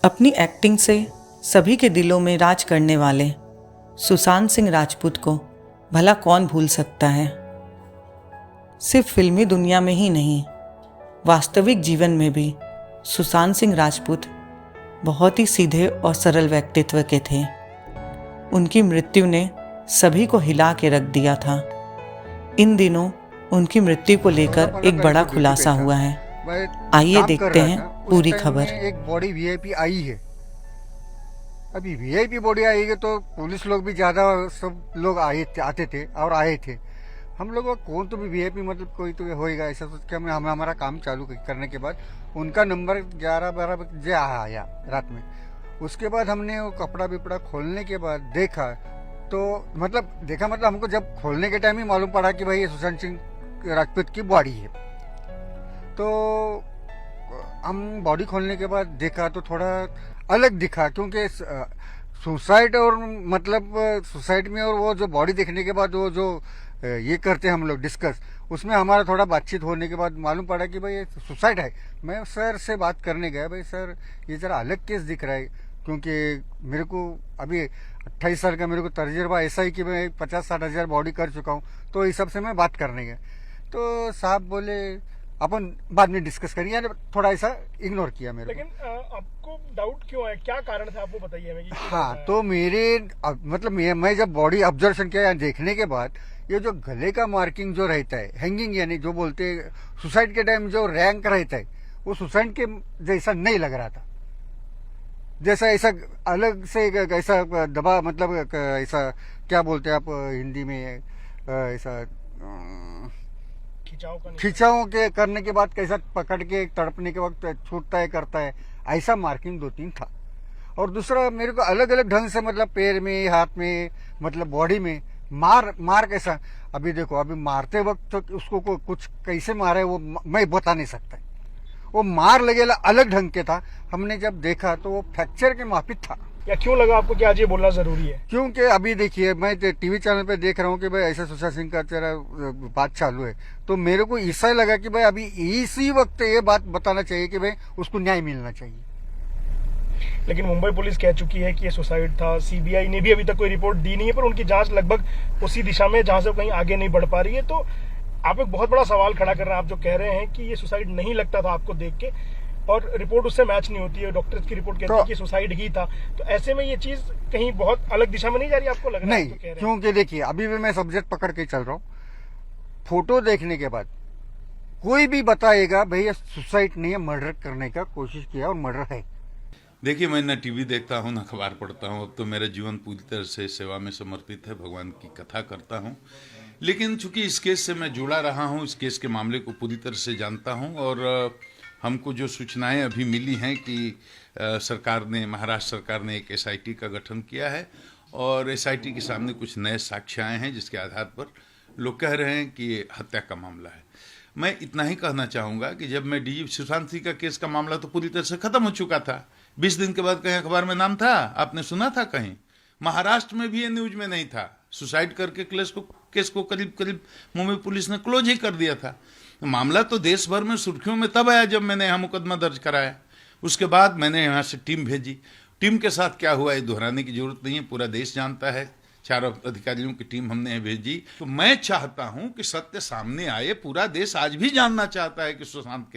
अपनी एक्टिंग से सभी के दिलों में राज करने वाले सुशांत सिंह राजपूत को भला कौन भूल सकता है। सिर्फ फिल्मी दुनिया में ही नहीं, वास्तविक जीवन में भी सुशांत सिंह राजपूत बहुत ही सीधे और सरल व्यक्तित्व के थे। उनकी मृत्यु ने सभी को हिला के रख दिया था। इन दिनों उनकी मृत्यु को लेकर एक बड़ा खुलासा हुआ है। आइए देखते हैं पूरी खबर। एक बॉडी वीआईपी आई है। अभी वीआईपी बॉडी आई है तो पुलिस लोग भी ज्यादा सब लोग आते थे और आए थे। हम लोग कौन तो भी वीआईपी मतलब कोई तो होएगा ऐसा सोच के हमें हमारा काम चालू करने के बाद उनका नंबर 11-12 बजे आया रात में। उसके बाद हमने वो कपड़ा बिपड़ा खोलने के बाद देखा तो मतलब हमको जब खोलने के टाइम ही मालूम पड़ा कि भाई ये सुशांत सिंह राजपूत की बॉडी है। तो हम बॉडी खोलने के बाद देखा तो थोड़ा अलग दिखा, क्योंकि सुसाइड और मतलब सुसाइड में और वो जो बॉडी देखने के बाद वो जो ये करते हैं हम लोग डिस्कस, उसमें हमारा थोड़ा बातचीत होने के बाद मालूम पड़ा कि भाई ये सुसाइड है। मैं सर से बात करने गया, भाई सर ये जरा अलग केस दिख रहा है, क्योंकि मेरे को अभी 28 साल का मेरे को तजुर्बा ऐसा ही कि मैं 50-60 हजार बॉडी कर चुका हूँ। तो इस सब से मैं बात करने गया तो साहब बोले अपन बाद में डिस्कस करेंगे, थोड़ा ऐसा इग्नोर किया मेरे। लेकिन आपको डाउट क्यों है, क्या कारण था आपको बताइए हमें। हाँ तो मेरे मतलब मैं जब बॉडी ऑब्जर्वेशन किया देखने के बाद ये जो गले का मार्किंग जो रहता है हैंगिंग, यानी जो बोलते हैं सुसाइड के टाइम जो रैंक रहता है वो सुसाइड के जैसा नहीं लग रहा था। जैसा ऐसा अलग से ऐसा दबा मतलब ऐसा क्या बोलते हैं आप हिंदी में ऐसा खिंचाव के करने के बाद कैसा पकड़ के तड़पने के वक्त छूटता है करता है, ऐसा मार्किंग 2-3 था। और दूसरा मेरे को अलग अलग ढंग से मतलब पैर में हाथ में मतलब बॉडी में मार कैसा, अभी देखो अभी मारते वक्त तो उसको कुछ कैसे मारा है वो मैं बता नहीं सकता। वो मार लगेला अलग ढंग के था। हमने जब देखा तो वो फ्रैक्चर के माफिक था। या क्यों लगा आपको कि आज ये बोलना जरूरी है? क्योंकि अभी देखिए मैं टीवी चैनल पे देख रहा हूँ कि भाई ऐसा सुशांत सिंह का तेरा बात चालू है, तो मेरे को ऐसा लगा कि भाई अभी इसी वक्त ये बात बताना चाहिए कि भाई उसको न्याय मिलना चाहिए। लेकिन मुंबई पुलिस कह चुकी है कि ये सुसाइड था। सीबीआई ने भी अभी तक कोई रिपोर्ट दी नहीं है, पर उनकी जांच लगभग उसी दिशा में जहां से कहीं आगे नहीं बढ़ पा रही है। तो आप एक बहुत बड़ा सवाल खड़ा कर रहे हैं। आप जो कह रहे हैं कि ये सुसाइड नहीं लगता था आपको देख के, और रिपोर्ट उससे मैच नहीं होती है, डॉक्टर्स की रिपोर्ट कहती है कि सुसाइड ही था, तो ऐसे में ये चीज कहीं बहुत अलग दिशा में नहीं जा रही आपको लग रहा है? नहीं, क्योंकि देखिए अभी भी मैं सब्जेक्ट पकड़ के चल रहा हूँ। फोटो देखने के बाद कोई भी बताएगा भैया सुसाइड नहीं है, मर्डर करने का कोशिश किया और मर्डर है। देखिए मैं न टीवी देखता हूँ न अखबार पढ़ता हूँ। अब तो मेरा जीवन पूरी तरह से सेवा में समर्पित है, भगवान की कथा करता हूँ। लेकिन चूंकि इस केस से मैं जुड़ा रहा हूँ, इस केस के मामले को पूरी तरह से जानता हूँ, और हमको जो सूचनाएं अभी मिली हैं कि महाराष्ट्र सरकार ने एक एसआईटी का गठन किया है, और एसआईटी के सामने कुछ नए साक्ष्य आए हैं जिसके आधार पर लोग कह रहे हैं कि ये हत्या का मामला है। मैं इतना ही कहना चाहूँगा कि जब मैं डीजी सुशांत सिंह का केस का मामला तो पूरी तरह से खत्म हो चुका था। 20 दिन के बाद कहीं अखबार में नाम था, आपने सुना था कहीं? महाराष्ट्र में भी ये न्यूज में नहीं था। सुसाइड करके केस को करीब मुंबई पुलिस ने क्लोज ही कर दिया था। मामला तो देश भर में सुर्खियों में तब आया जब मैंने यहाँ मुकदमा दर्ज कराया। उसके बाद मैंने यहाँ से टीम भेजी। टीम के साथ क्या हुआ ये दोहराने की जरूरत नहीं है, पूरा देश जानता है। 4 अधिकारियों की टीम हमने भेजी। तो मैं चाहता हूं कि सत्य सामने आए। पूरा देश आज भी जानना चाहता है कि सुशांत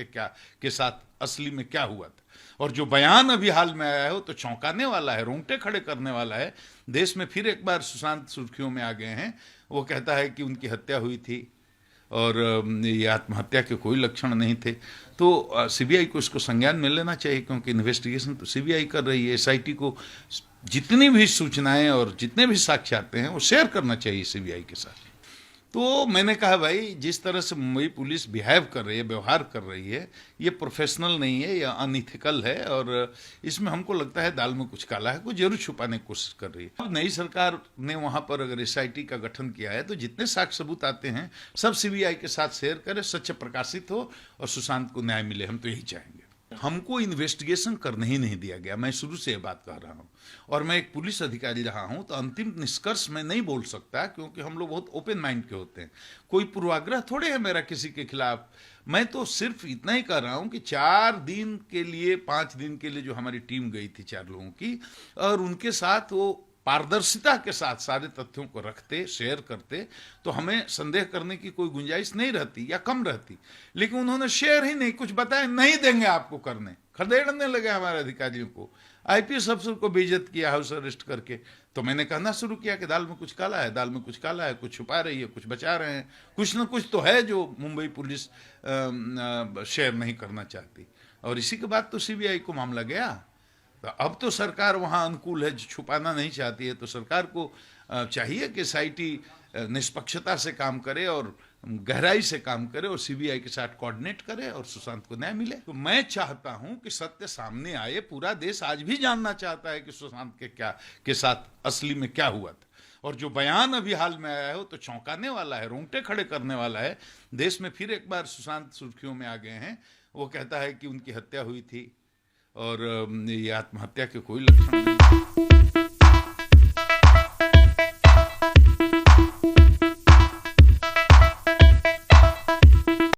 के साथ असली में क्या हुआ था। और जो बयान अभी हाल में आया है वो तो चौंकाने वाला है, रोंगटे खड़े करने वाला है। देश में फिर एक बार सुशांत सुर्खियों में आ गए हैं। वो कहता है कि उनकी हत्या हुई थी और ये आत्महत्या के कोई लक्षण नहीं थे। तो सीबीआई को इसको संज्ञान में लेना चाहिए, क्योंकि इन्वेस्टिगेशन तो सीबीआई कर रही है। एसआईटी को जितनी भी सूचनाएं और जितने भी साक्ष्य आते हैं वो शेयर करना चाहिए सीबीआई के साथ। तो मैंने कहा भाई जिस तरह से मुंबई पुलिस व्यवहार कर रही है, ये प्रोफेशनल नहीं है, ये अनइथिकल है, और इसमें हमको लगता है दाल में कुछ काला है, कुछ जरूर छुपाने की कोशिश कर रही है। अब नई सरकार ने वहां पर अगर एसआईटी का गठन किया है तो जितने साक्ष्य सबूत आते हैं सब सीबीआई के साथ शेयर करे, सच्चे प्रकाशित हो और सुशांत को न्याय मिले। हम तो यही चाहेंगे। हमको इन्वेस्टिगेशन करने ही नहीं दिया गया। मैं शुरू से ये बात कह रहा हूँ, और मैं एक पुलिस अधिकारी रहा हूँ, तो अंतिम निष्कर्ष मैं नहीं बोल सकता, क्योंकि हम लोग बहुत ओपन माइंड के होते हैं। कोई पूर्वाग्रह थोड़े है मेरा किसी के खिलाफ। मैं तो सिर्फ इतना ही कर रहा हूँ कि 4 दिन के लिए 5 दिन के लिए जो हमारी टीम गई थी 4 लोगों की, और उनके साथ वो पारदर्शिता के साथ सारे तथ्यों को रखते, शेयर करते, तो हमें संदेह करने की कोई गुंजाइश नहीं रहती या कम रहती। लेकिन उन्होंने शेयर ही नहीं, कुछ बताया नहीं देंगे आपको करने, खदेड़ने लगे हमारे अधिकारियों को, आईपीएस अफसर को बेइज्जत किया हाउस अरेस्ट करके। तो मैंने कहना शुरू किया कि दाल में कुछ काला है, दाल में कुछ काला है, कुछ छुपा रही है, कुछ बचा रहे हैं, कुछ ना कुछ तो है जो मुंबई पुलिस शेयर नहीं करना चाहती। और इसी के बाद तो सीबीआई को मामला गया। तो अब तो सरकार वहाँ अनुकूल है, छुपाना नहीं चाहती है। तो सरकार को चाहिए कि एसआईटी निष्पक्षता से काम करे और गहराई से काम करे और सीबीआई के साथ कोऑर्डिनेट करे और सुशांत को न्याय मिले। तो मैं चाहता हूं कि सत्य सामने आए। पूरा देश आज भी जानना चाहता है कि सुशांत के साथ असली में क्या हुआ था। और जो बयान अभी हाल में आया है वो तो चौंकाने वाला है, रोंगटे खड़े करने वाला है। देश में फिर एक बार सुशांत सुर्खियों में आ गए हैं। वो कहता है कि उनकी हत्या हुई थी और ये आत्महत्या के कोई लक्षण नहीं।